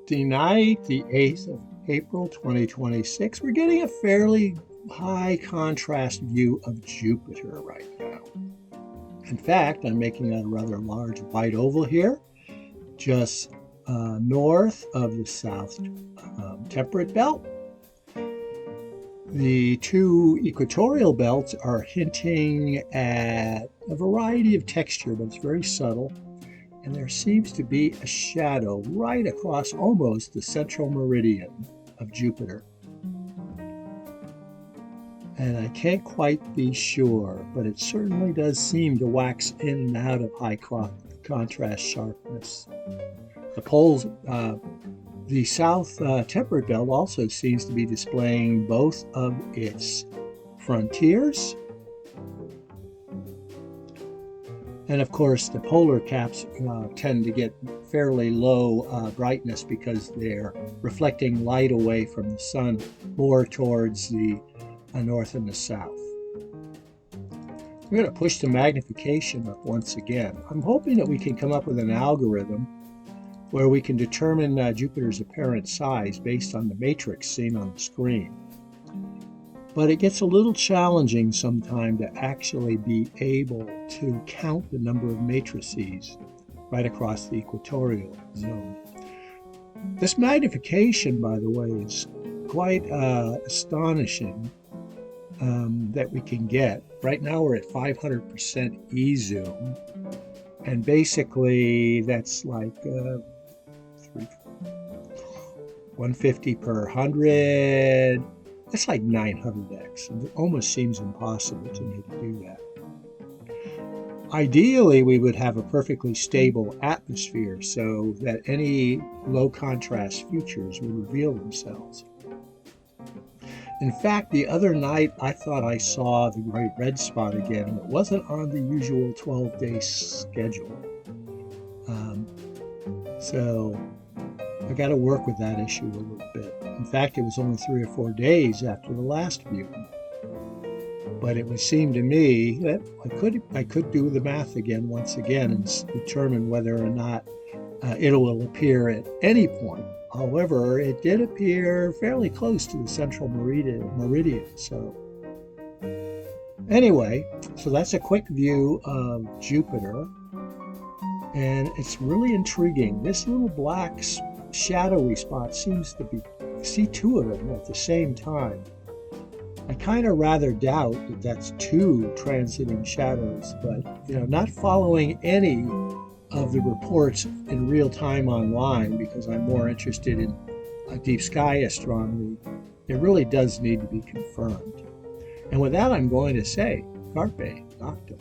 Tonight, the 8th of April 2026, we're getting a fairly high contrast view of Jupiter right now. In fact, I'm making a rather large white oval here, just north of the south temperate belt. The two equatorial belts are hinting at a variety of texture, but it's very subtle. And there seems to be a shadow right across almost the central meridian of Jupiter. And I can't quite be sure, but it certainly does seem to wax in and out of high contrast sharpness. The poles, the south temperate belt also seems to be displaying both of its frontiers. And of course, the polar caps tend to get fairly low brightness because they're reflecting light away from the sun more towards the north and the south. I'm going to push the magnification up once again. I'm hoping that we can come up with an algorithm where we can determine Jupiter's apparent size based on the matrix seen on the screen. But it gets a little challenging sometimes to actually be able to count the number of matrices right across the equatorial zone. This magnification, by the way, is quite astonishing that we can get. Right now we're at 500% e-zoom, and basically that's like 150 per 100. It's like 900x, and it almost seems impossible to me to do that. Ideally, we would have a perfectly stable atmosphere so that any low contrast features would reveal themselves. In fact, the other night I thought I saw the great red spot again, and it wasn't on the usual 12-day schedule. So I got to work with that issue a little bit. In fact, it was only 3 or 4 days after the last view. But it would seem to me that I could do the math again once again and determine whether or not it will appear at any point. However, it did appear fairly close to the central meridian. So anyway, so that's a quick view of Jupiter. And it's really intriguing. This little black shadowy spot seems to see two of them at the same time. I kind of rather doubt that that's two transiting shadows, but not following any of the reports in real time online because I'm more interested in deep sky astronomy. It really does need to be confirmed. And with that, I'm going to say, Carpe Noctem.